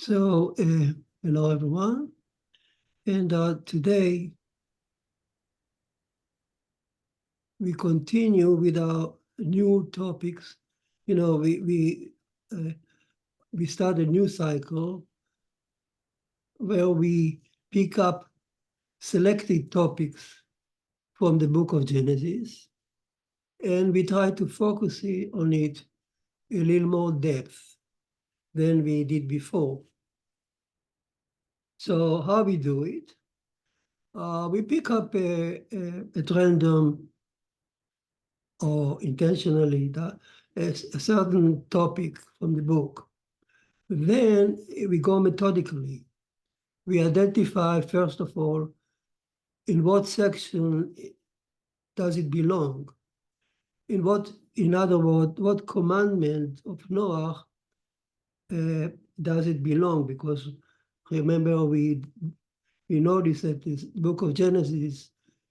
So, hello everyone, and today we continue with our new topics. You know, we start a new cycle where we pick up selected topics from the book of Genesis, and we try to focus on it a little more depth than we did before. So, how we do it? We pick up at random or intentionally a certain topic from the book. Then we go methodically. We identify, first of all, in what section does it belong? In other words, what commandment of Noah does it belong? Because remember, we notice that this book of Genesis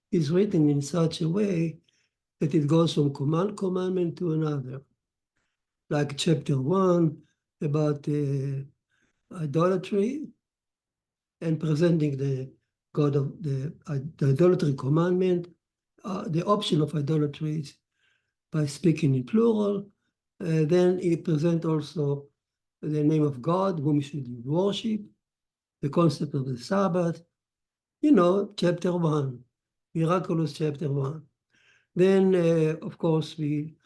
is written in such a way that it goes from commandment to another. Like chapter 1 about idolatry and presenting the God of the idolatry commandment, the option of idolatry by speaking in plural. Then he presents also the name of God, whom should you worship, the concept of the Sabbath, chapter 1, miraculous chapter 1. Then, of course, we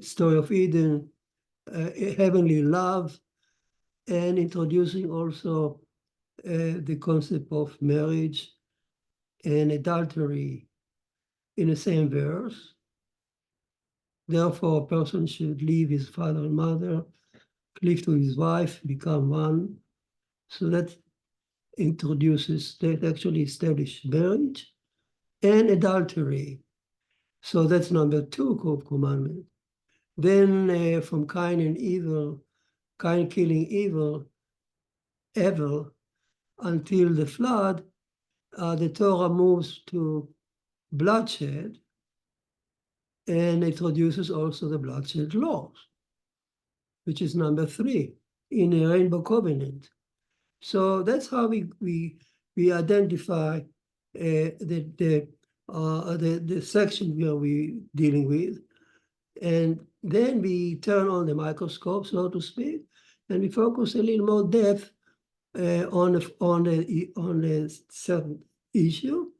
story of Eden, heavenly love, and introducing also the concept of marriage and adultery in the same verse. Therefore, a person should leave his father and mother, cleave to his wife, become one. So that introduces, that actually establishes marriage and adultery. So that's number 2 commandment. Then from Cain and evil, Cain killing evil, until the flood, the Torah moves to bloodshed and introduces also the bloodshed laws, which is number 3 in a rainbow covenant. So that's how we identify the section where we're dealing with. And then we turn on the microscope, so to speak, and we focus a little more depth on a certain issue,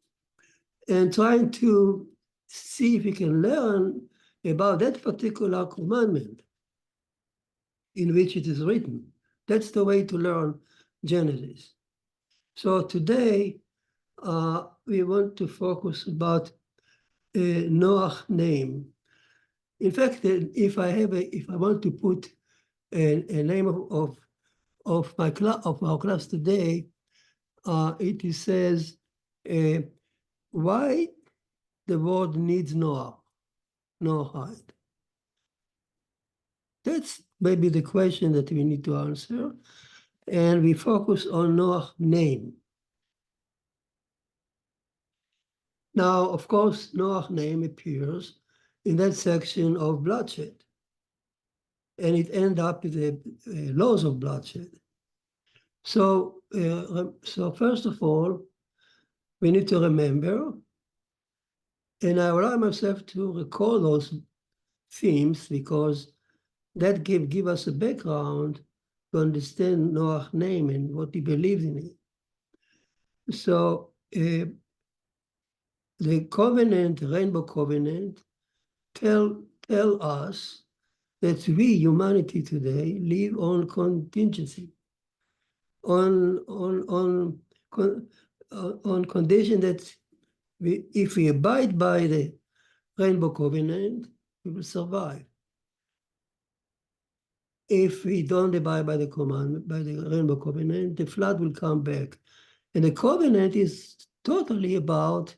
and trying to see if we can learn about that particular commandment in which it is written. That's the way to learn Genesis. So today we want to focus about Noah name. In fact, if I want to put a name of our class today, it says why the world needs Noahide. That's maybe the question that we need to answer, and we focus on Noah's name. Now, of course, Noah's name appears in that section of bloodshed, and it ends up with the laws of bloodshed. So first of all, we need to remember, and I allow myself to recall those themes because that give us a background to understand Noah's name and what he believed in it. So the covenant, rainbow covenant, tell us that we, humanity today, live on contingency, on condition that if we abide by the rainbow covenant, we will survive. If we don't abide by the commandment, by the rainbow covenant, the flood will come back. And the covenant is totally about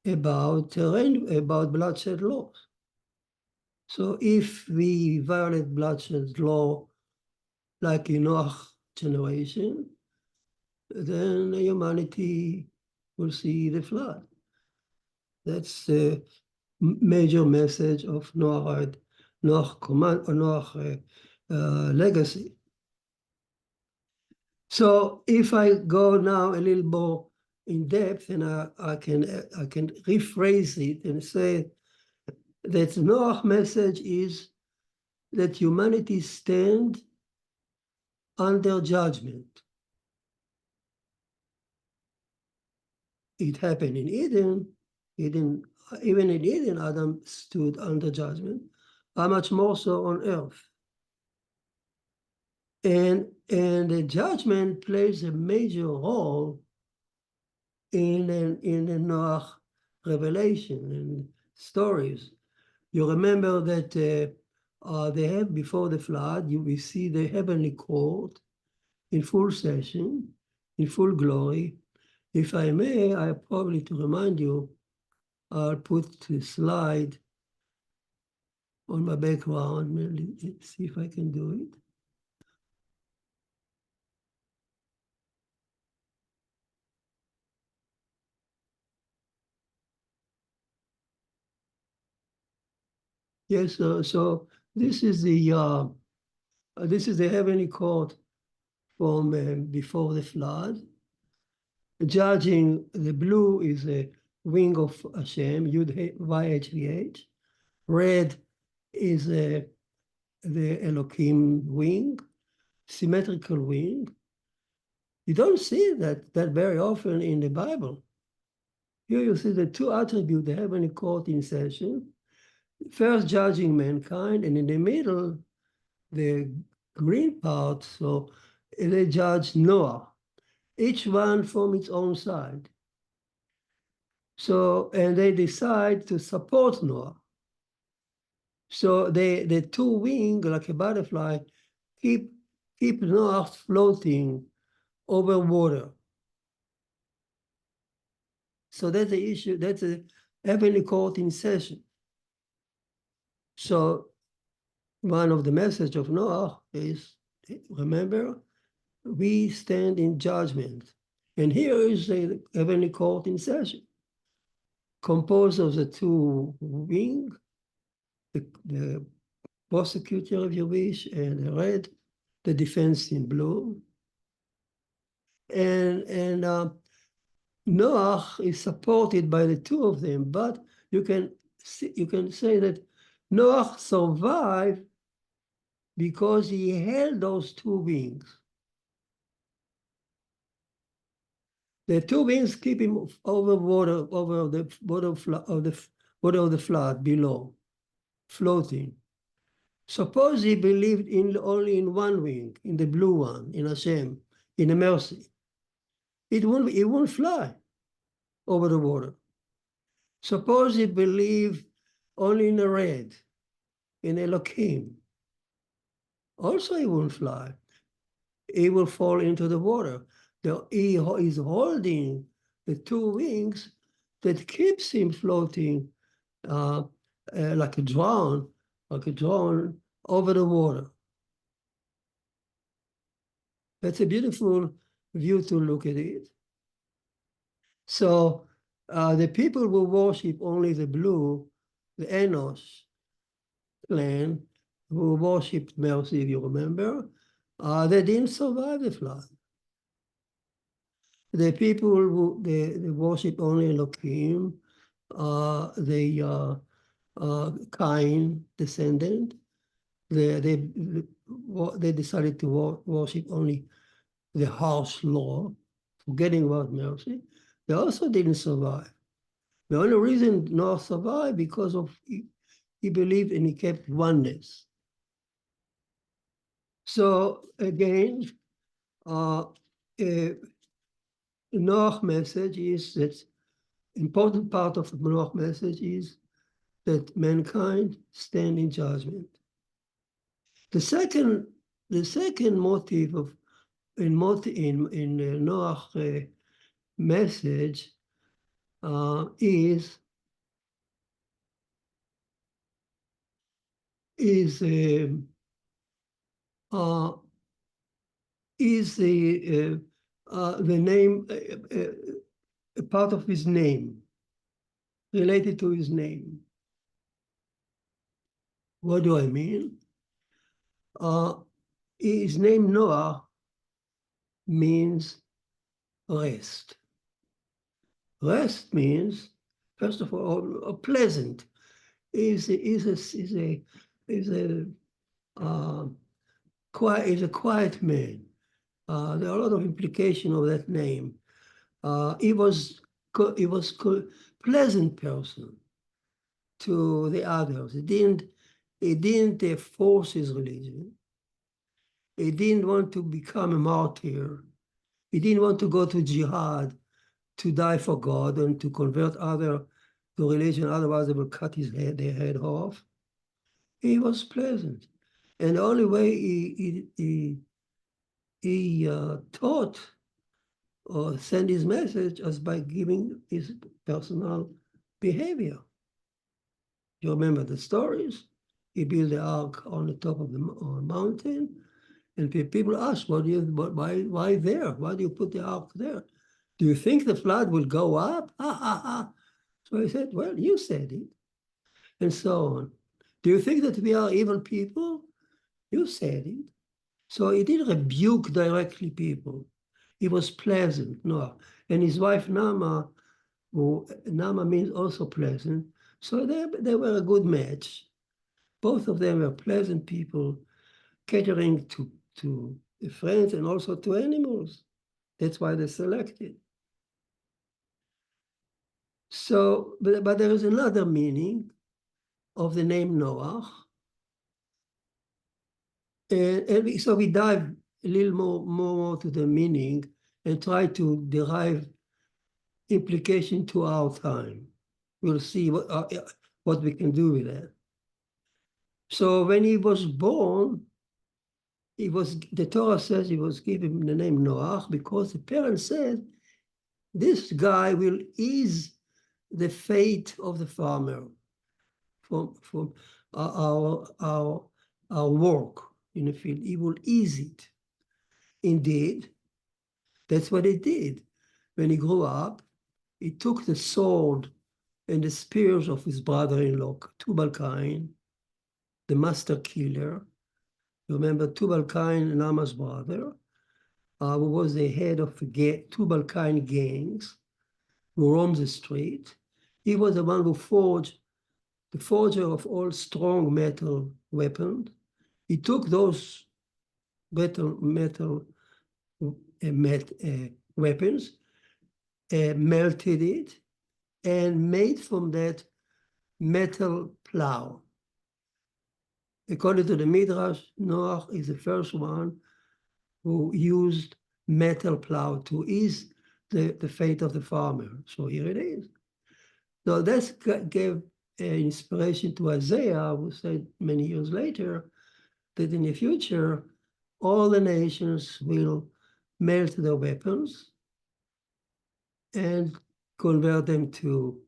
bloodshed laws. So if we violate bloodshed law, like in Noah's generation, then humanity will see the flood. That's the major message of Noah's command or Noah's legacy. So if I go now a little more in depth, and I can rephrase it and say that Noah's message is that humanity stand under judgment. It happened in Eden. Even in Eden, Adam stood under judgment. How much more so on earth? And the judgment plays a major role in the Noah revelation and stories. You remember that they have before the flood, we see the heavenly court in full session, in full glory. If I may, I probably to remind you, I'll put the slide on my background. Let's see if I can do it. Yes, so this is the heavenly court from before the flood. Judging, the blue is a wing of Hashem, Yud YHVH. Red is the Elohim wing, symmetrical wing. You don't see that very often in the Bible. Here you see the two attributes, the heavenly court in session, first judging mankind, and in the middle, the green part, so they judge Noah, each one from its own side. So, and they decide to support Noah. So the two wings, like a butterfly, keep Noah floating over water. So that's the issue, that's a heavenly court in session. So one of the message of Noah is, remember, we stand in judgment. And here is the heavenly court in session, composed of the two wings, the prosecutor, if you wish, and the red, the defense in blue. And Noah is supported by the two of them, but you can say that Noah survived because he held those two wings. The two wings keep him over water, over the water of the flood below, floating. Suppose he believed only in one wing, in the blue one, in Hashem, in the mercy. It won't fly over the water. Suppose he believed only in the red, in Elohim. Also he won't fly. He will fall into the water. He is holding the two wings that keeps him floating like a drone over the water. That's a beautiful view to look at it. So the people who worship only the blue, the Enosh clan, who worshipped mercy, if you remember, they didn't survive the flood. The people who they worship only Elohim, Cain descendant, they decided to worship only the harsh law, forgetting about mercy. They also didn't survive. The only reason Noah survived because of he believed and he kept oneness. So again, Noah's message is that important part of Noah's message is that mankind stand in judgment. The second motive of in Noah's message is the name, a part of his name, related to his name. What do I mean? His name Noah means rest. Rest means, first of all, pleasant. Is a quiet man. There are a lot of implications of that name. He was pleasant person to the others. He didn't force his religion. He didn't want to become a martyr. He didn't want to go to jihad to die for God and to convert other to religion. Otherwise, they will cut their head off. He was pleasant, and the only way he taught or sent his message was by giving his personal behavior. You remember the stories? He built the ark on the top of the mountain, and people asked, why there? Why do you put the ark there? Do you think the flood will go up? Ha, ha, ha. So he said, well, you said it, and so on. Do you think that we are evil people? You said it. So he didn't rebuke directly people. He was pleasant, Noah. And his wife, Nama means also pleasant. So they were a good match. Both of them were pleasant people, catering to friends and also to animals. That's why they selected. So, but there is another meaning of the name Noah. So we dive a little more to the meaning and try to derive implication to our time. We'll see what we can do with that. So when he was born, the Torah says he was given the name Noah because the parents said, this guy will ease the fate of the farmer from our work in the field. He will ease it. Indeed, that's what he did. When he grew up, he took the sword and the spears of his brother-in-law, Tubal-Cain, the master killer. You remember Tubal-Cain, Nama's brother, who was the head of the Tubal-Cain gangs, who roamed the street. He was the one who the forger of all strong metal weapons. He took those metal weapons, melted it, and made from that metal plow. According to the Midrash, Noah is the first one who used metal plow to ease the fate of the farmer. So here it is. So that gave inspiration to Isaiah, who said many years later that in the future, all the nations will melt their weapons and convert them to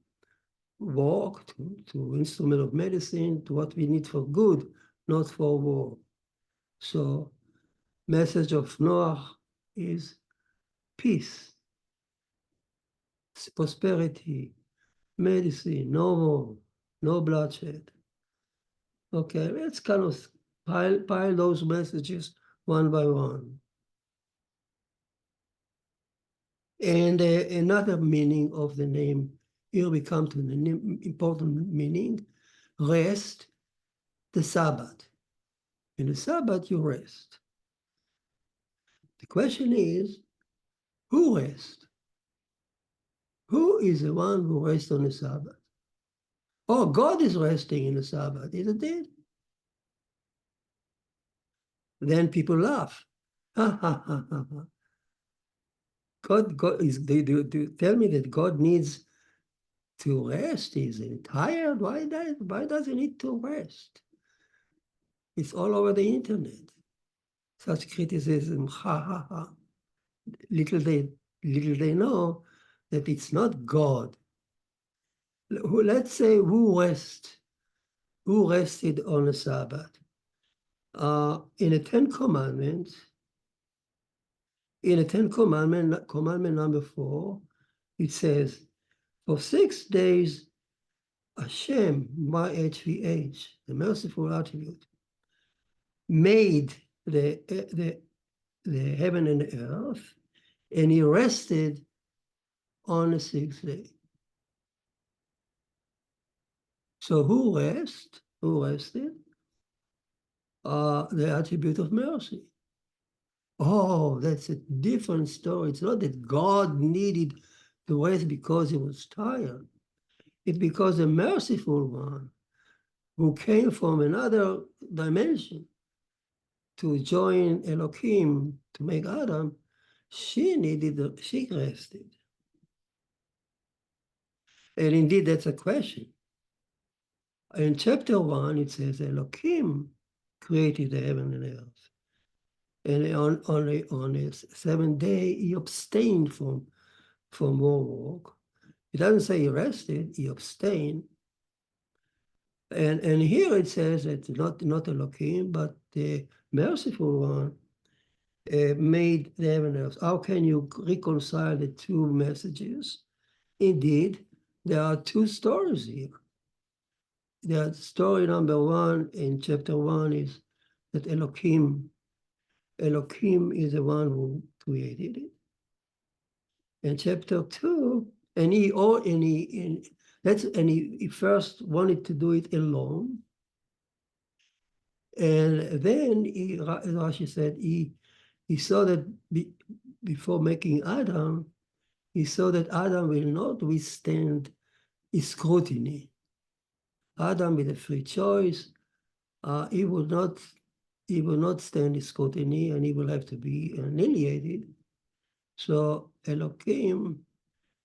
walk, to instrument of medicine, to what we need for good, not for war. So message of Noah is peace, prosperity, medicine, no war, no bloodshed. Okay, let's kind of pile those messages one by one. And another meaning of the name, here we come to the important meaning, rest, the Sabbath. In the Sabbath, you rest. The question is, who rests? Who is the one who rests on the Sabbath? Oh, God is resting in the Sabbath, isn't it? Then people laugh. Ha, ha, ha, ha, ha. God is, they tell me that God needs to rest. He's tired. Why does he need to rest? It's all over the internet. Such criticism, ha, ha, ha. Little they know that it's not God. Let's say who rested on the Sabbath. In the Ten Commandments, commandment number 4, it says, for 6 days, Hashem, YHVH, the merciful attribute, made the the heaven and the earth, and he rested on the sixth day. So who rested? Who rested? The attribute of mercy. Oh, that's a different story. It's not that God needed to rest because he was tired. It's because the merciful one who came from another dimension to join Elohim to make Adam, she rested. And indeed, that's a question. In chapter 1, it says Elohim created the heaven and earth. And on the seventh day, he abstained from more work. It doesn't say he rested, he abstained. And here it says that not Elohim, but the merciful one made the heaven and earth. How can you reconcile the two messages? Indeed, there are two stories here. The story number one in chapter 1 is that Elohim is the one who created it. In chapter 2, he first wanted to do it alone. And then Rashi said he saw that before making Adam, he saw that Adam will not withstand his scrutiny. Adam with a free choice, he will not stand his scrutiny, and he will have to be annihilated. So Elohim,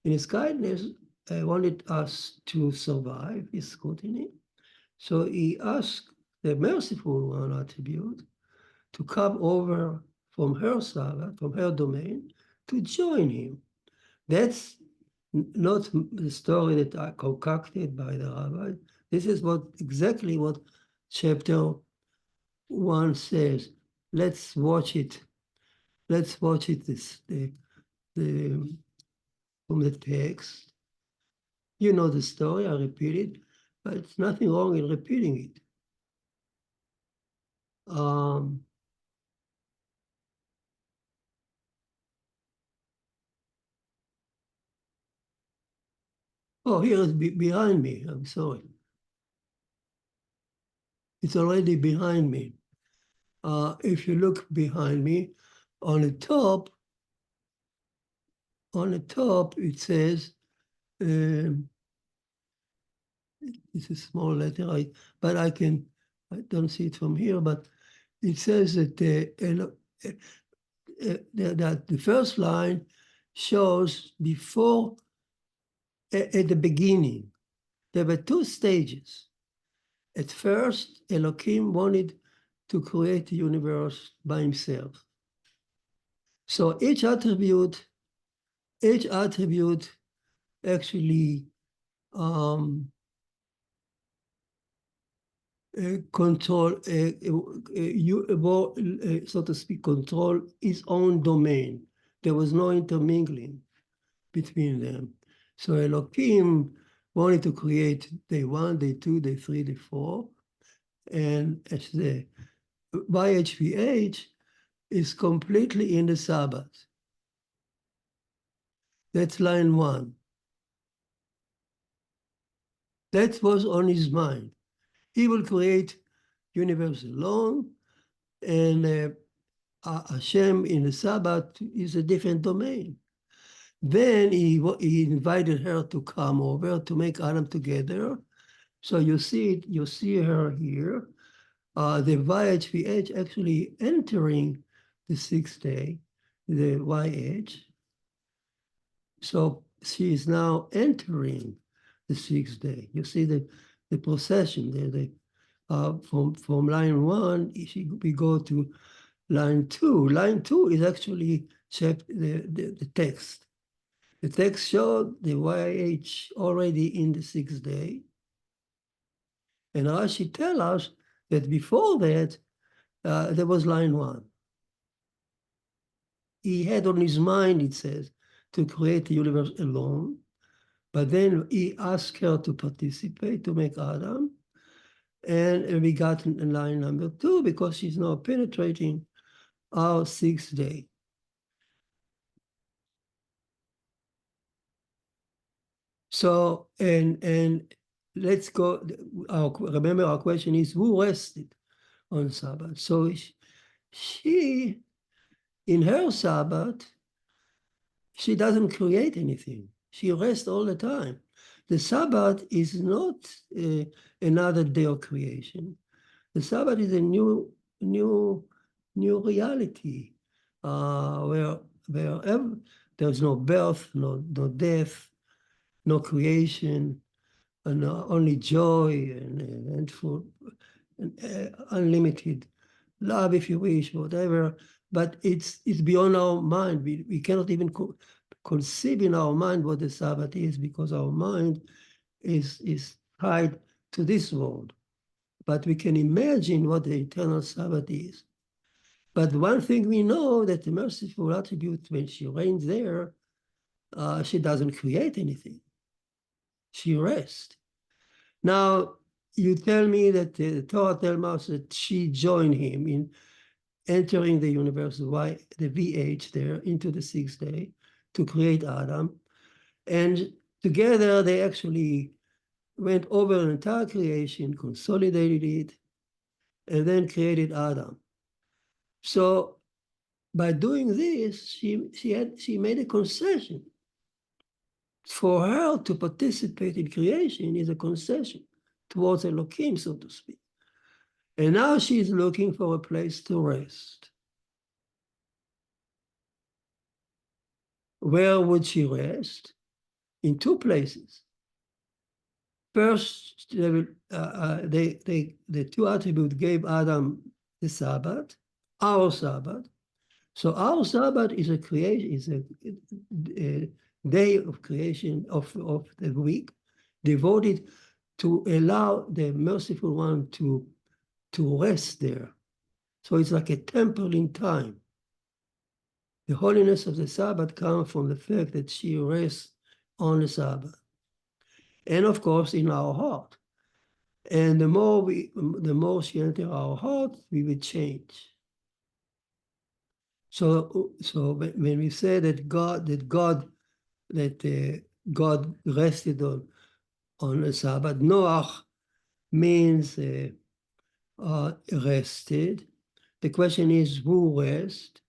in his kindness, wanted us to survive his scrutiny. So he asked the merciful one attribute to come over from her Sabbath, from her domain, to join him. That's not the story that I concocted by the Rabbi. This is exactly what chapter 1 says. Let's watch it. Let's watch it from the text. You know the story, I repeat it, but it's nothing wrong in repeating it. Oh, here it's behind me. I'm sorry. It's already behind me. If you look behind me, on the top, it says, it's a small letter, but I don't see it from here, but it says that that the first line shows before, at the beginning, there were two stages. At first, Elohim wanted to create the universe by himself. So each attribute actually control, so to speak, control his own domain. There was no intermingling between them. So Elohim wanted to create day 1, day 2, day 3, day 4, and as the YHVH is completely in the Sabbath. That's line 1. That was on his mind. He will create universe alone, and Hashem in the Sabbath is a different domain. Then he invited her to come over to make Adam together. So you see her here. The YHVH actually entering the 6th day, the YH. So she is now entering the 6th day. You see the procession there. From line 1, we go to line 2. Line 2 is actually the text. The text showed the YH already in the 6th day. And Rashi tells us that before that, there was line 1. He had on his mind, it says, to create the universe alone. But then he asked her to participate, to make Adam. And we got in line number 2 because she's now penetrating our sixth day. So, and let's go, remember our question is, who rested on Sabbath? So she in her Sabbath, she doesn't create anything. She rests all the time. The Sabbath is not another day of creation. The Sabbath is a new reality where there's no birth, no death, no creation, and only joy and food, and, unlimited love, if you wish, whatever. But it's beyond our mind. We cannot even conceive in our mind what the Sabbath is, because our mind is tied to this world. But we can imagine what the eternal Sabbath is. But one thing we know, that the merciful attribute, when she reigns there, she doesn't create anything. She rests. Now, you tell me that the Torah tells us that she joined him in entering the universe, the VH there, into the sixth day to create Adam. And together they actually went over an entire creation, consolidated it, and then created Adam. So by doing this, she made a concession. For her to participate in creation is a concession towards Elohim, so to speak. And now she's looking for a place to rest. Where would she rest? In two places. First, the two attributes gave Adam the Sabbath, our Sabbath. So our Sabbath is a creation, is a day of creation of the week, devoted to allow the merciful one to rest there. So it's like a temple in time. The holiness of the Sabbath comes from the fact that she rests on the Sabbath. And of course, in our heart. And the more she enters our heart, we will change. So when we say that God rested on the Sabbath, Noach means rested. The question is, who rest?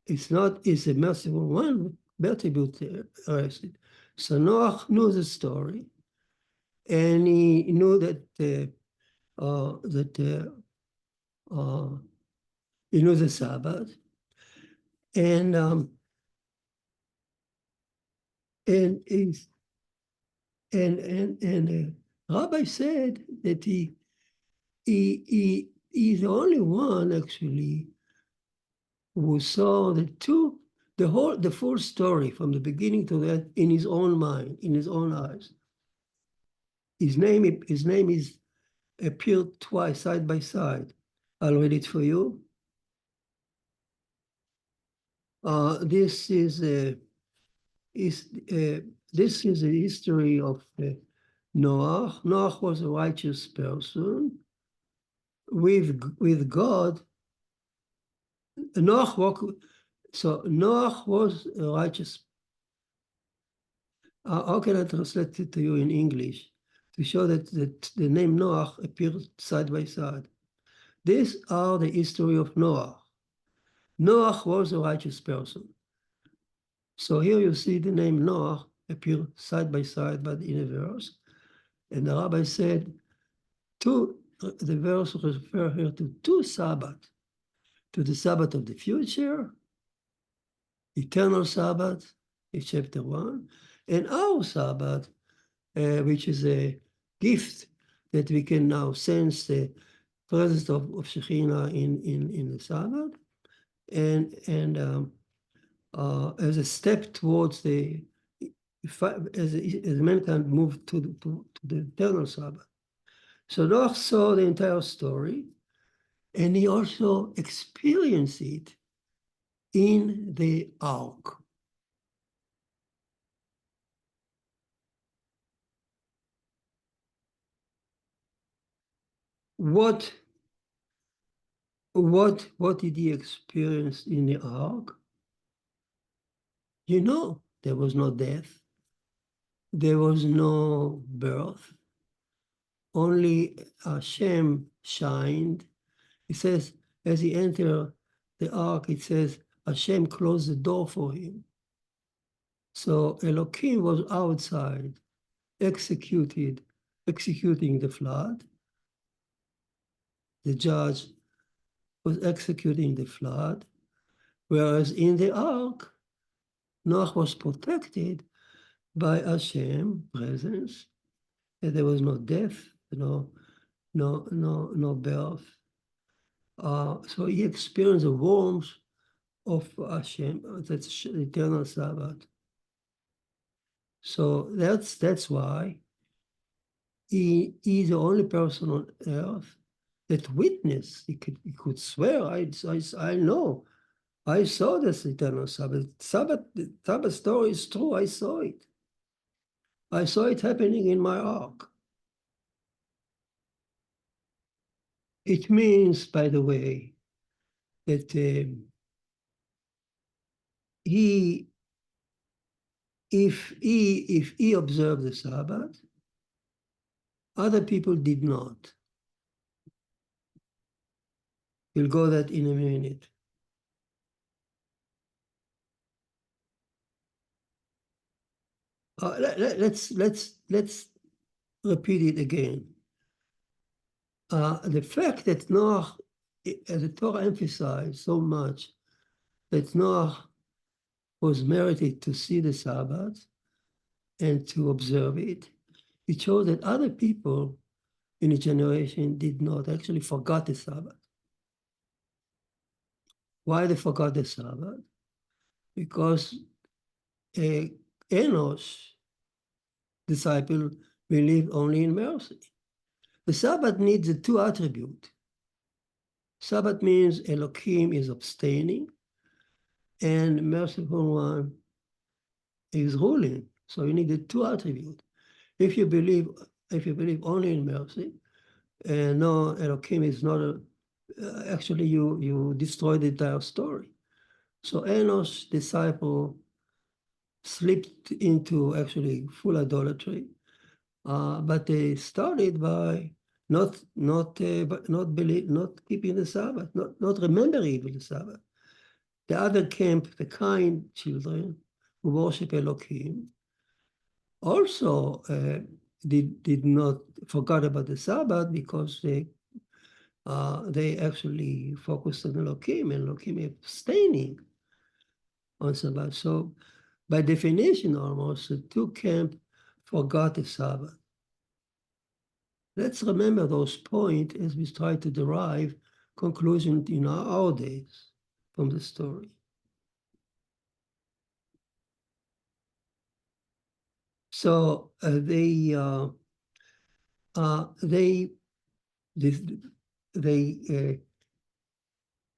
It's a merciful one, merciful rested. So Noach knew the story, and he knew that he knew the Sabbath, and he's and Rabbi said that he's the only one actually who saw the full story from the beginning to the end in his own mind, in his own eyes. His name is appeared twice side by side. I'll read it for you. This is the history of Noah. Noah was a righteous person with God. Noah was a righteous. How can I translate it to you in English to show that the name Noah appears side by side? These are the history of Noah. Noah was a righteous person. So here you see the name Noah appear side by side, but in a verse. And the rabbi said, the verse refers here to two Sabbaths, to the Sabbath of the future, eternal Sabbath, in chapter 1, and our Sabbath, which is a gift that we can now sense the presence of Shekhinah in the Sabbath, and as a step towards as mankind moved to the eternal Sabbath. So Noach saw the entire story, and he also experienced it in the ark. What What did he experience in the ark? You know, there was no death. There was no birth. Only Hashem shined. It says, as he entered the ark, it says, Hashem closed the door for him. So Elohim was outside, executing the flood. The judge was executing the flood, whereas in the ark, Noah was protected by Hashem's presence, and there was no death, no birth. So he experienced the warmth of Hashem, that's eternal Sabbath. So that's why he is the only person on earth that witnessed. He could swear, I know. I saw this eternal Sabbath. The Sabbath story is true. I saw it. I saw it happening in my ark. It means, by the way, that if he observed the Sabbath, other people did not. We'll go that in a minute. Let's repeat it again. The fact that Noah, as the Torah emphasized so much, that Noah was merited to see the Sabbath and to observe it, it shows that other people in a generation did not, actually forgot the Sabbath. Why they forgot the Sabbath? Because Enosh, disciple, believed only in mercy. The Sabbath needs the two attributes. Sabbath means Elohim is abstaining, and merciful one is ruling. So you need the two attributes. If you believe only in mercy, and no, Elohim is not actually you destroy the entire story. So Enosh's disciple slipped into actually full idolatry, but they started by not keeping the Sabbath, not remembering even the Sabbath. The other camp, the kind children who worship Elohim, also did not forget about the Sabbath because they actually focused on Elohim, and Elohim abstaining on Sabbath. So by definition, almost, the two camps forgot the Sabbath. Let's remember those points as we try to derive conclusion in our days from the story. So they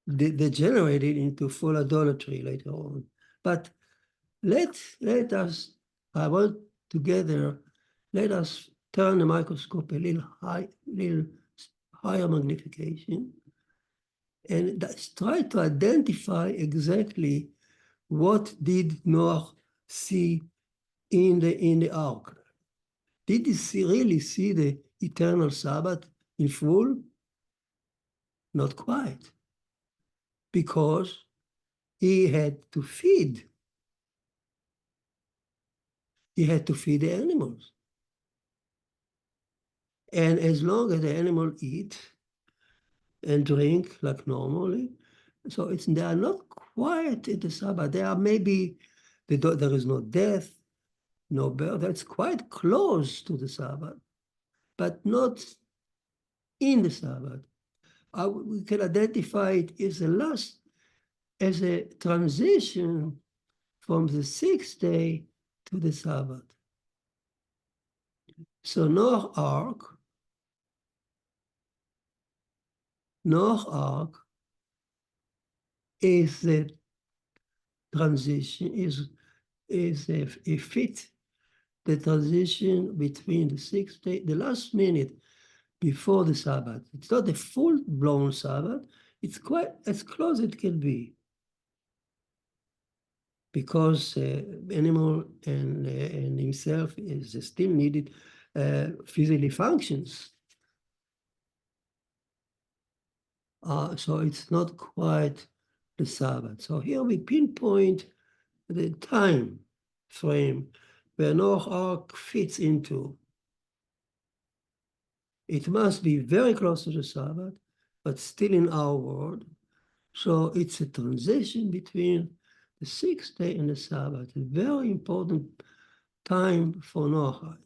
degenerated into full idolatry later on. But let us, I want together, let us turn the microscope a little higher magnification and try to identify exactly what did Noah see in the ark. Did he really see the eternal Sabbath in full? Not quite, because he had to feed. He had to feed the animals. And as long as the animals eat and drink like normally, so they are not quite in the Sabbath. There are maybe, there is no death, no birth. That's quite close to the Sabbath, but not in the Sabbath. We can identify it as a transition from the sixth day to the Sabbath. So Noah's ark is the transition, is a fit, the transition between the sixth day, the last minute before the Sabbath. It's not a full-blown Sabbath, It's quite as close as it can be, because animal and himself is still needed physically functions. So it's not quite the Sabbath. So here we pinpoint the time frame where Noah's Ark fits into. It must be very close to the Sabbath, but still in our world. So it's a transition between the sixth day and the Sabbath, a very important time for Noahide.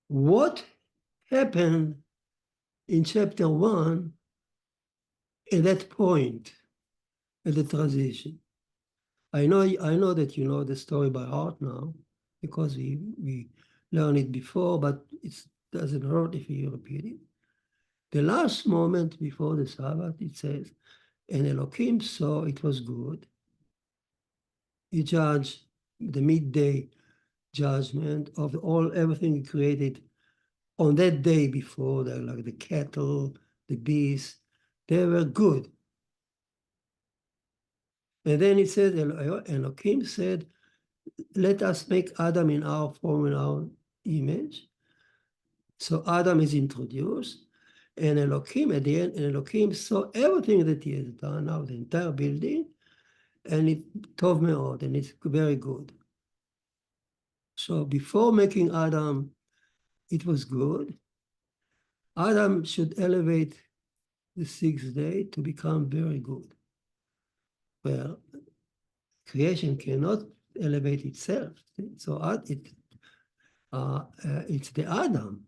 What happened in chapter 1 at that point, at the transition? I know that you know the story by heart now, because we learned it before, but it doesn't hurt if you repeat it. The last moment before the Sabbath, it says, and Elohim saw it was good. He judged the midday judgment of everything he created on that day before, like the cattle, the beasts, they were good. And then it said, Elohim said, let us make Adam in our form and our image. So Adam is introduced, and Elohim at the end, and Elohim saw everything that he has done, now the entire building, and it tov me'od, and it's very good. So before making Adam, it was good. Adam should elevate the sixth day to become very good. Well, creation cannot elevate itself. So it's the Adam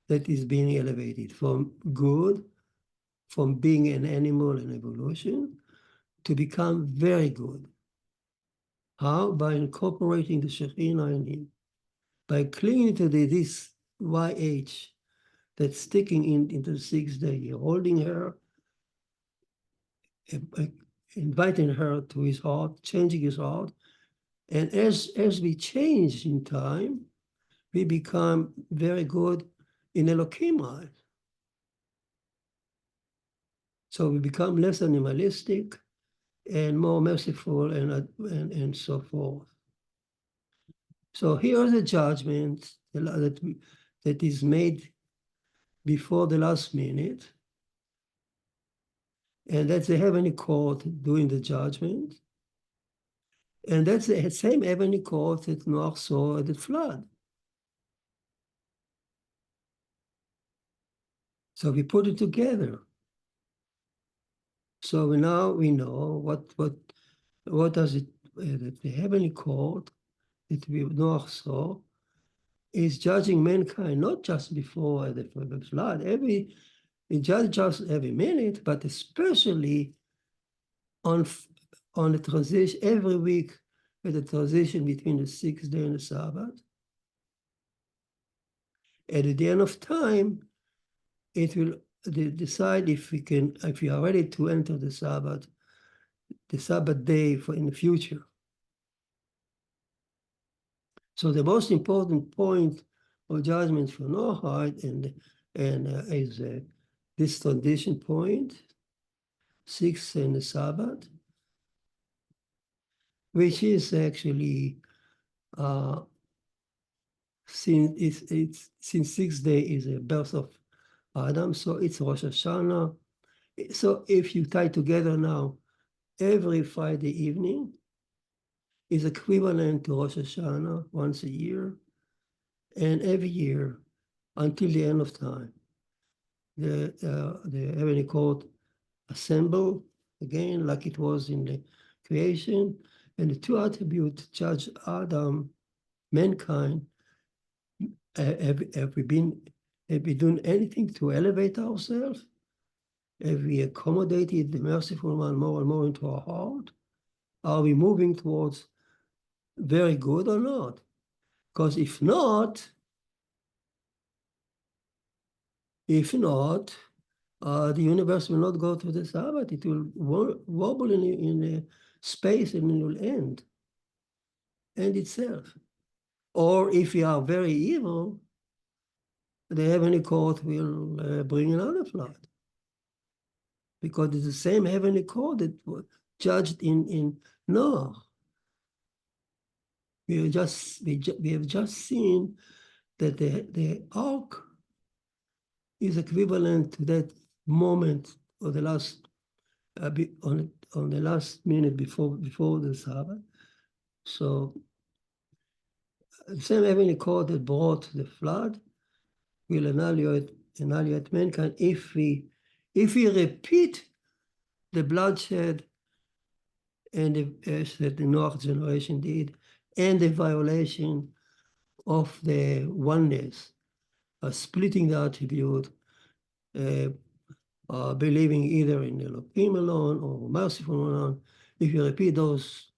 that is being elevated from good, from being an animal in evolution, to become very good. How? By incorporating the Shekhinah in him, by clinging to this YH that's sticking into the sixth day, holding her, inviting her to his heart, changing his heart. And as we change in time, we become very good in Elohim eyes. So we become less animalistic and more merciful and so forth. So here are the judgments that is made before the last minute. And that's the heavenly court doing the judgment. And that's the same heavenly court that Noah saw at the flood. So we put it together. So now we know what does it, the heavenly court that Noah saw is judging mankind, not just before the flood. It just every minute, but especially on the transition, every week, at the transition between the sixth day and the Sabbath. And at the end of time, it will decide if we are ready to enter the Sabbath day in the future. So the most important point of judgment for Noahide is this transition point, sixth and the Sabbath, which is actually since sixth day is the birth of Adam, so it's Rosh Hashanah. So if you tie together now, every Friday evening is equivalent to Rosh Hashanah once a year, and every year until the end of time. The heavenly court assemble again like it was in the creation, and the two attributes judge Adam, mankind. Have we done anything to elevate ourselves? Have we accommodated the merciful one more and more into our heart? Are we moving towards very good or not? Because if not, the universe will not go through the Sabbath. It will wobble in space and it will end itself. Or if we are very evil, the heavenly court will bring another flood. Because it's the same heavenly court that was judged in Noah. We have just seen that the ark is equivalent to that moment of the last on the last minute before the Sabbath. So the same heavenly court that brought the flood will annihilate mankind if we repeat the bloodshed and as that the Noah generation did, and the violation of the oneness, splitting the attribute, believing either in Elohim alone or merciful alone. If you repeat those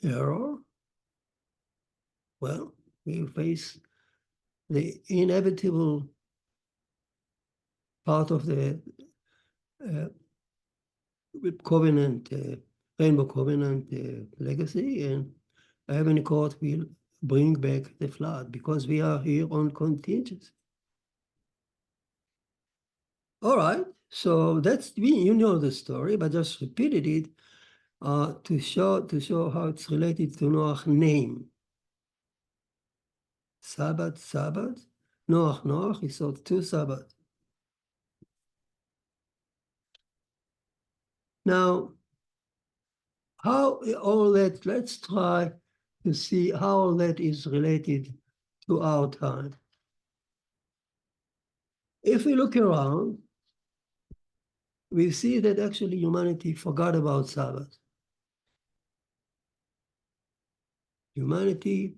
errors, well, we face the inevitable part of the covenant, rainbow covenant legacy, and heavenly court will bring back the flood because we are here on contingency. All right, so that's you know the story, but just repeated it to show how it's related to Noah's name. Sabbath, Noah, he saw two Sabbaths. Now, how all that, let's try to see how all that is related to our time. If we look around, we see that actually humanity forgot about Sabbath. Humanity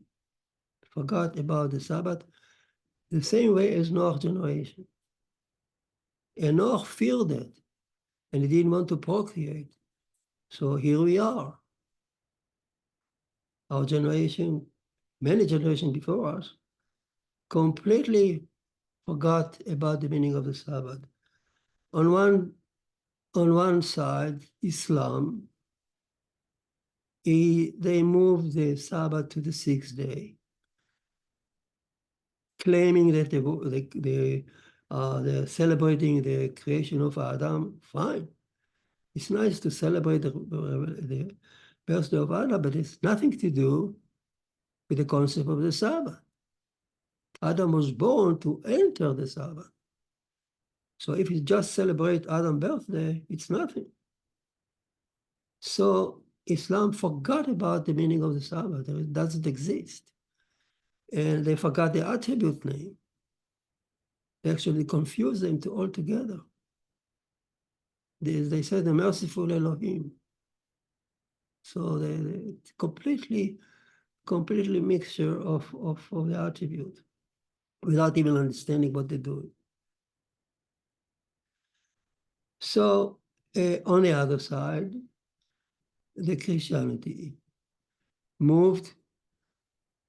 forgot about the Sabbath the same way as Noah's generation. And Noah feared it, and he didn't want to procreate. So here we are. Our generation, many generations before us, completely forgot about the meaning of the Sabbath. On one side, Islam, they moved the Sabbath to the sixth day, claiming that they're celebrating the creation of Adam. Fine. It's nice to celebrate the birthday of Adam, but it's nothing to do with the concept of the Sabbath. Adam was born to enter the Sabbath. So if you just celebrate Adam's birthday, it's nothing. So Islam forgot about the meaning of the Sabbath. It doesn't exist. And they forgot the attribute name. They actually confused them altogether. They said the merciful Elohim. So they completely mixture of the attribute without even understanding what they're doing. So on the other side, the Christianity moved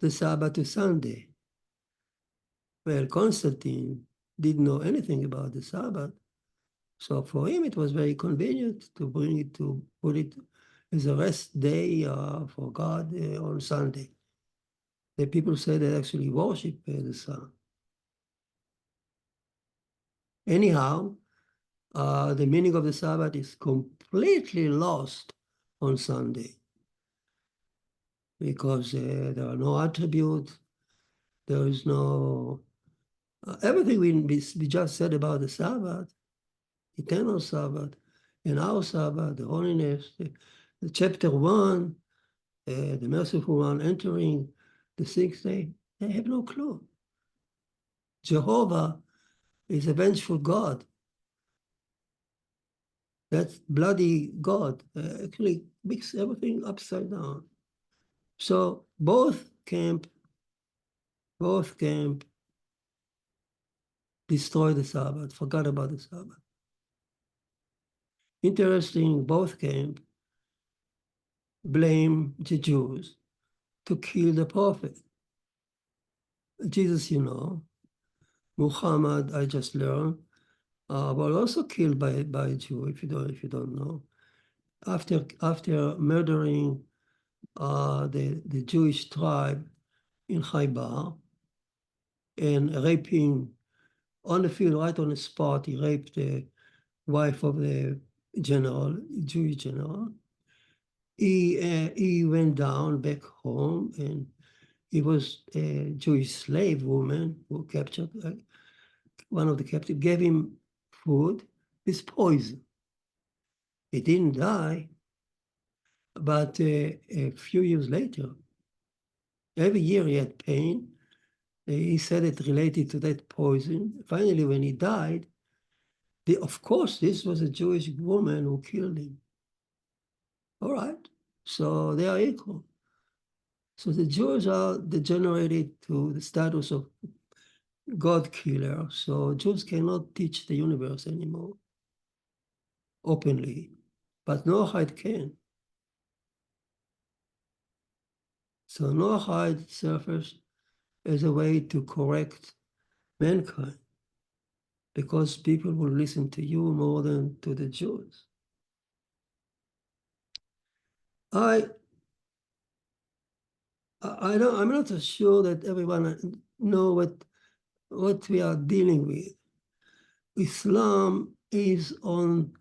the Sabbath to Sunday. Well, Constantine didn't know anything about the Sabbath. So for him, it was very convenient to put it as a rest day for God on Sunday. The people say they actually worship the sun. Anyhow, the meaning of the Sabbath is completely lost on Sunday because there are no attributes. There is no everything we just said about the Sabbath, eternal Sabbath, and our Sabbath, the holiness, the chapter 1, the merciful one entering the sixth day, they have no clue. Jehovah is a vengeful God. That bloody God actually makes everything upside down. So both camp destroyed the Sabbath, forgot about the Sabbath. Interesting, both camp blame the Jews to kill the prophet. Jesus, Muhammad, I just learned, was also killed by a Jew, if you don't know. After murdering the Jewish tribe in Khaybar, and raping on the field, right on the spot. He raped the wife of the general, Jewish general. He went down back home, and he was a Jewish slave woman who captured one of the captives, gave him food with poison. He didn't die, but a few years later, every year he had pain. He said it related to that poison. Finally, when he died, of course, this was a Jewish woman who killed him. All right, so they are equal. So the Jews are degenerated to the status of God killer. So Jews cannot teach the universe anymore openly, but Noahide can. So Noahide suffers as a way to correct mankind, because people will listen to you more than to the Jews. I'm not so sure that everyone know what we are dealing with. Islam is on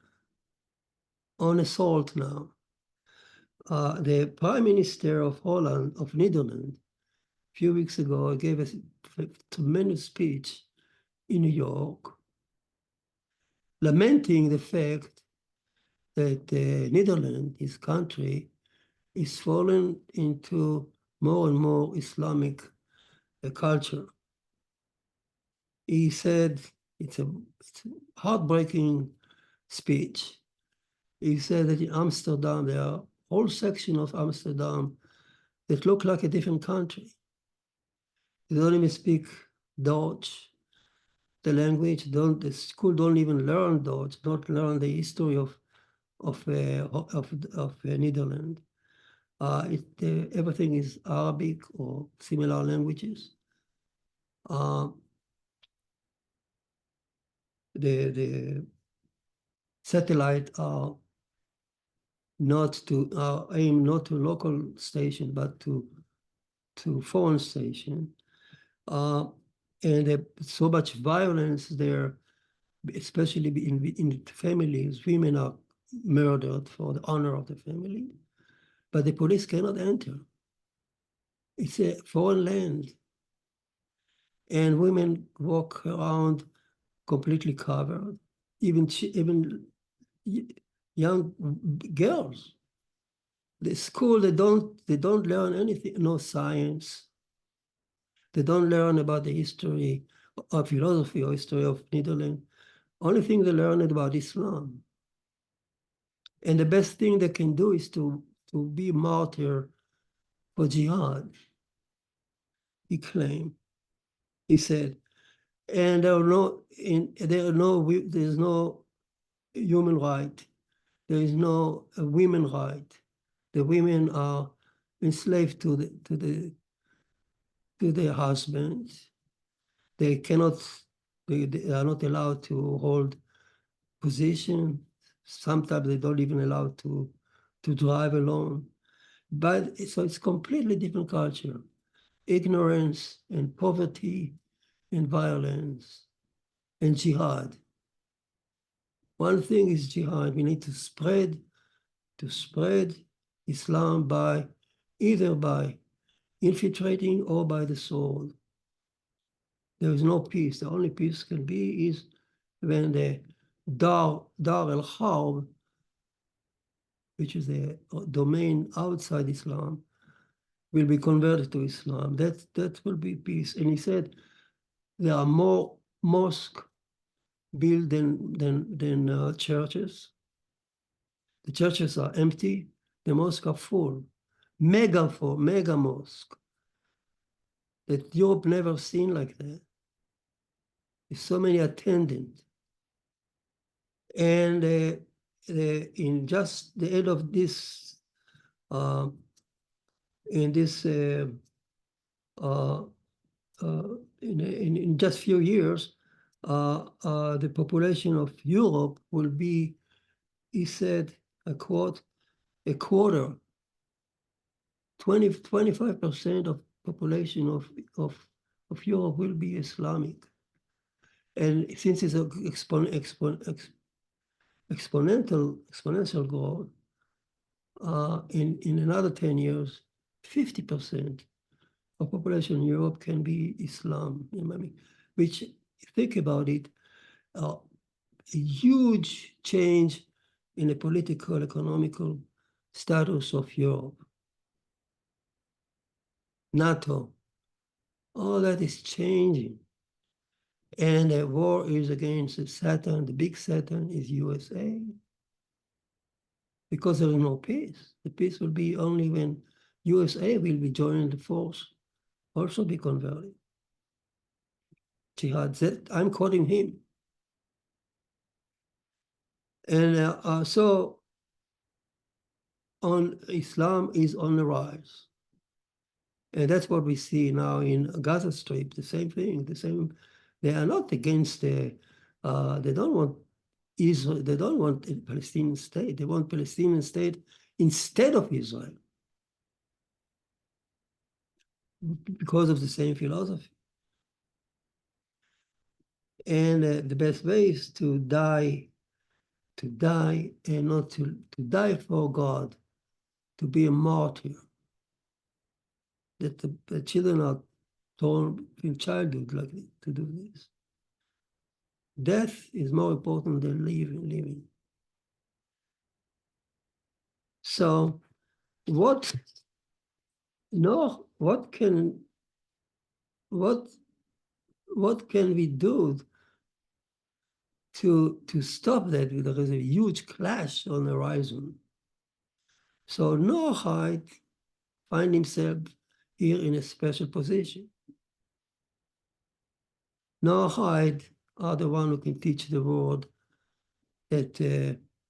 assault now. The Prime Minister of Holland, of Netherlands, a few weeks ago, gave a tremendous speech in New York, lamenting the fact that Netherlands, his country, is fallen into more and more Islamic culture. He said it's a heartbreaking speech. He said that in Amsterdam, there are whole section of Amsterdam that look like a different country. They don't even speak Dutch, the language. The school don't even learn Dutch, don't learn the history of Netherlands. Everything is Arabic or similar languages. The satellite are aim not to local station, but to foreign station. And so much violence there, especially in families. Women are murdered for the honor of the family, but the police cannot enter. It's a foreign land, and women walk around completely covered, even young girls. The school, they don't learn anything, no science. They don't learn about the history of philosophy or history of Netherlands. Only thing they learn is about Islam. And the best thing they can do is to be martyr for jihad, he claimed. He said, and there's no human right. There is no women right. The women are enslaved to their husbands. They are not allowed to hold position. Sometimes they don't even allow to drive alone. But so it's completely different culture. Ignorance and poverty and violence and jihad. One thing is jihad. We need to spread Islam either by infiltrating or by the sword. There is no peace. The only peace can be is when the Dar al-Harb, which is a domain outside Islam, will be converted to Islam. That will be peace. And he said there are more mosques built than churches. The churches are empty. The mosques are full. Mega mosque that Europe never seen like that. There's so many attendants. And in just the end of this, in just few years, the population of Europe will be, he said, I quote, a quarter, 25% of population of of Europe will be Islamic. And since it's an exponential growth, in another 10 years, 50% of population in Europe can be Islam, which, think about it, a huge change in the political, economical status of Europe. NATO, all that is changing. And the war is against Satan. The big Satan is USA. Because there is no peace. The peace will be only when USA will be joining the force, also be converted. Jihad, I'm quoting him. And so Islam is on the rise. And that's what we see now in Gaza Strip, the same thing, they are not against they don't want Israel, they don't want a Palestinian state, they want Palestinian state instead of Israel because of the same philosophy. And the best way is to die and not to die for God, to be a martyr. That the children are told in childhood like to do this. Death is more important than living. So what can we do to stop that? There is a huge clash on the horizon. So Noahide find himself here in a special position. Noahide are the one who can teach the world that,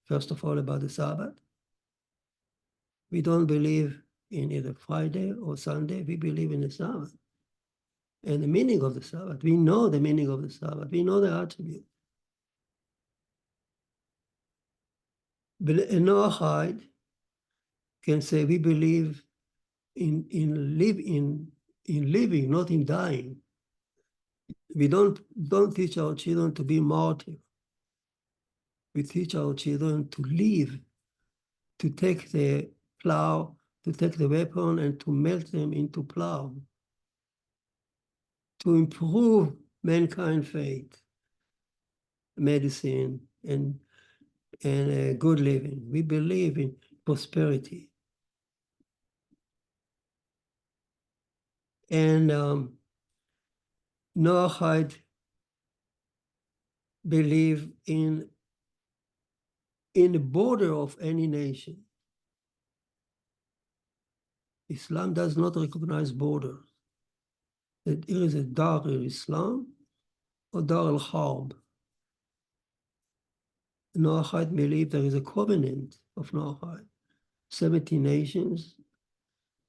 first of all, about the Sabbath. We don't believe in either Friday or Sunday. We believe in the Sabbath and the meaning of the Sabbath. We know the meaning of the Sabbath. We know the attribute. But a Noahide can say we believe in living, not in dying. We don't teach our children to be martyrs. We teach our children to live, to take the plow, to take the weapon and to melt them into plow, to improve mankind's faith, medicine, and good living. We believe in prosperity. And Noahide believe in the border of any nation. Islam does not recognize borders. That there is a Dar al-Islam or Dar al-Harb. Noahide believe there is a covenant of Noahide, 70 nations,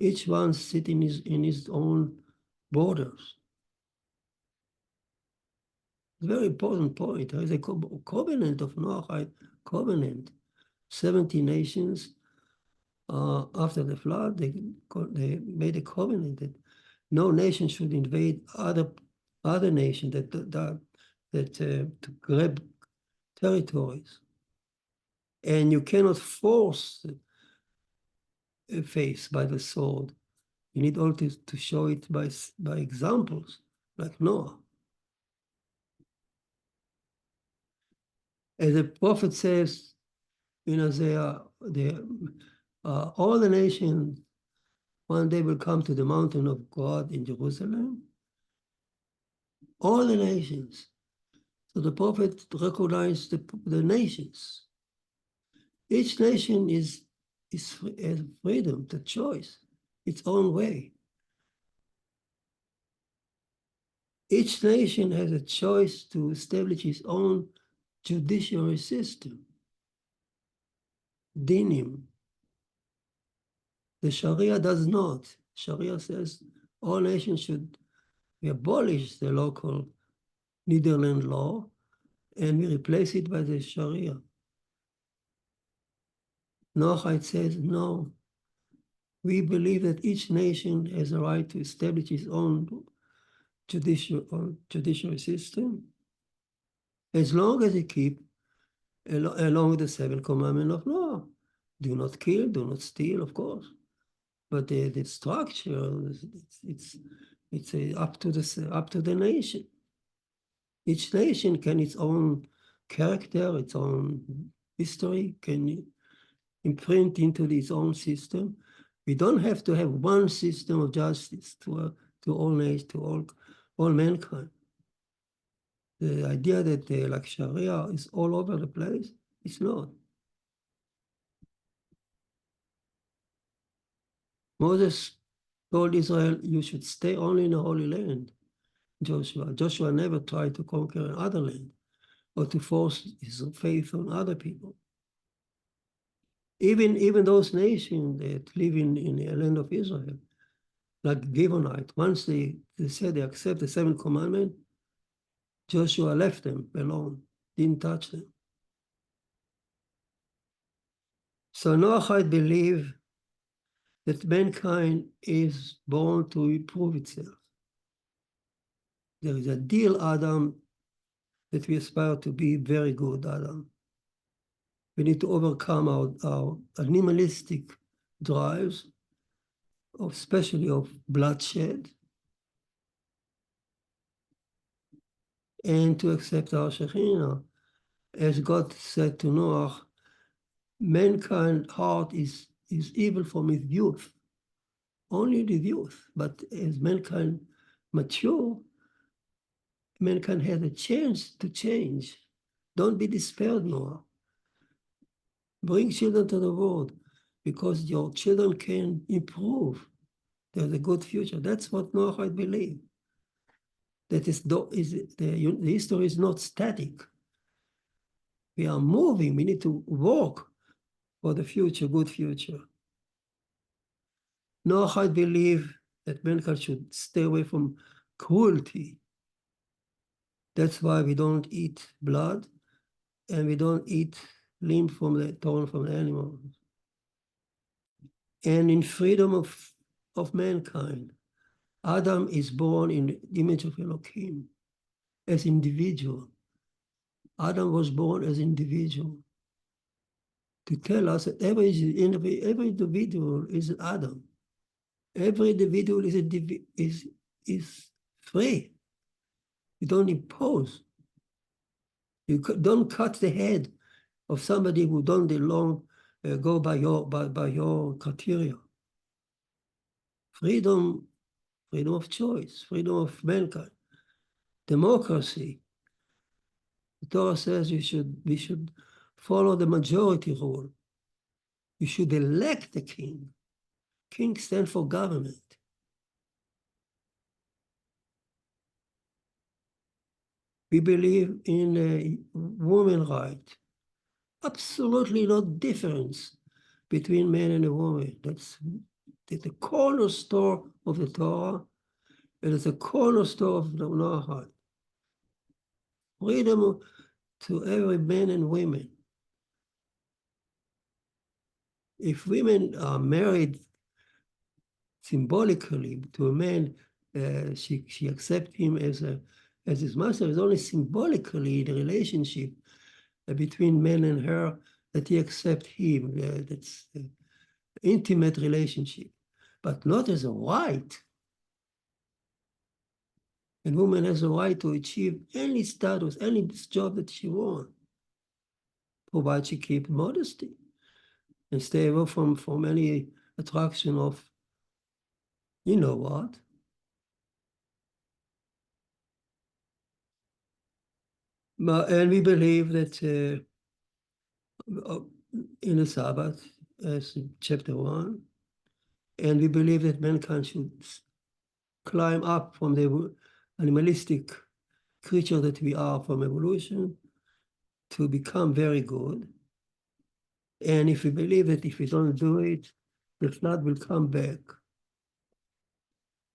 each one sitting in his own borders. It's a very important point. There is a covenant of Noahide, covenant, 70 nations. After the flood, they made a covenant that no nation should invade other nations to grab territories, and you cannot force a faith by the sword. You need also to show it by examples, like Noah. As the prophet says in Isaiah, all the nations one day will come to the mountain of God in Jerusalem. All the nations. So the prophet recognized the nations. Each nation has freedom, the choice, its own way. Each nation has a choice to establish its own judiciary system, dinim. The Sharia does not. Sharia says all nations should abolish the local Netherlands law and we replace it by the Sharia. Noahide says, no, we believe that each nation has a right to establish its own judiciary system, as long as they keep along with the 7 commandments of Noah. Do not kill, do not steal, of course. But the structure, it's up to the nation. Each nation can its own character, its own history, can imprint into its own system. We don't have to have one system of justice to all nations, to all mankind. The idea that like Sharia is all over the place, it's not. Moses told Israel, you should stay only in the Holy Land. Joshua never tried to conquer another land or to force his faith on other people. Even those nations that live in the land of Israel, like Gibeonite, once they said they accept the 7th commandment, Joshua left them alone, didn't touch them. So Noahide believe that mankind is born to improve itself. There is a ideal Adam that we aspire to be very good Adam. We need to overcome our animalistic drives, especially of bloodshed, and to accept our Shekhinah. As God said to Noah, mankind's heart is evil from its youth, only the youth. But as mankind mature, mankind has a chance to change. Don't be despaired, Noah. Bring children to the world because your children can improve. There's a good future. That's what Noahide believe. That the history is not static. We are moving. We need to work for the future, good future. Noahide believe that mankind should stay away from cruelty. That's why we don't eat blood and we don't eat limb torn from the animals. And in freedom of mankind, Adam is born in the image of Elohim as individual. Adam was born as individual to tell us that every individual is an Adam. Every individual is free. You don't impose. You don't cut the head of somebody who don't belong, go by your criteria. Freedom of choice, freedom of mankind, democracy. The Torah says we should follow the majority rule. You should elect the king. King stands for government. We believe in a woman right. Absolutely no difference between man and a woman. That's the cornerstone of the Torah. It is a cornerstone of the Noahide. Freedom to every man and women. If women are married symbolically to a man, she accepts him as his master. It's only symbolically the relationship between man and her that he accepts him. That's an intimate relationship, but not as a right. And woman has a right to achieve any status, any job that she wants, provided she keep modesty and stay away from any attraction of, you know what. And we believe that in the Sabbath, as in chapter 1, and we believe that mankind should climb up from the animalistic creature that we are from evolution to become very good. And if we believe that if we don't do it, the flood will come back.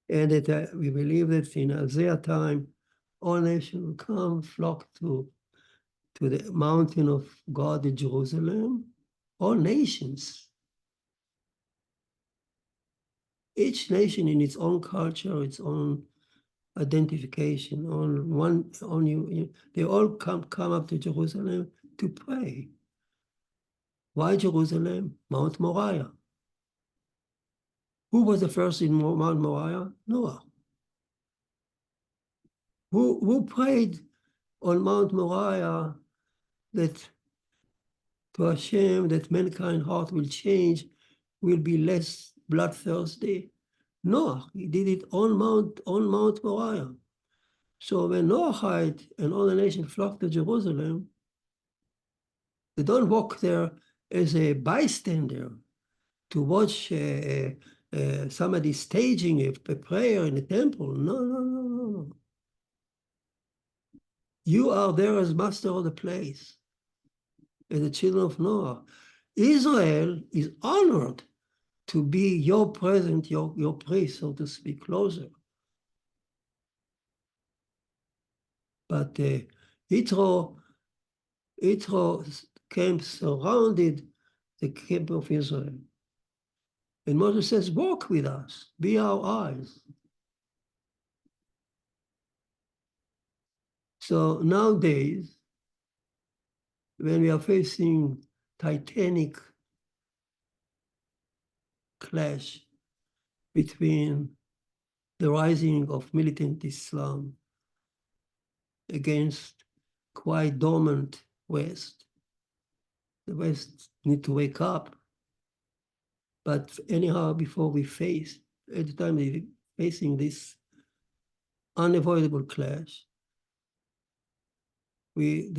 And that we believe that in Isaiah time, all nations will come, flock to the mountain of God in Jerusalem, all nations. Each nation in its own culture, its own identification on you. They all come up to Jerusalem to pray. Why Jerusalem? Mount Moriah. Who was the first in Mount Moriah? Noah. Who prayed on Mount Moriah that to Hashem that mankind heart will change, will be less bloodthirsty? Noah. He did it on Mount Moriah. So when Noahide and all the nation flock to Jerusalem, they don't walk there as a bystander to watch somebody staging a prayer in a temple. No. You are there as master of the place, as the children of Noah. Israel is honored to be your present, your priest, so to speak, closer. But Yitro camp surrounded the camp of Israel. And Moses says, walk with us, be our eyes. So nowadays, when we are facing titanic clash between the rising of militant Islam against quite dormant West, the West need to wake up. But anyhow, before we face, at the time we're facing this unavoidable clash, we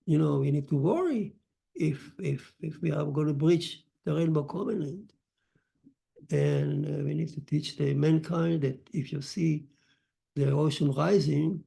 need to worry if we are going to breach the Rainbow Covenant. And we need to teach the mankind that if you see the ocean rising,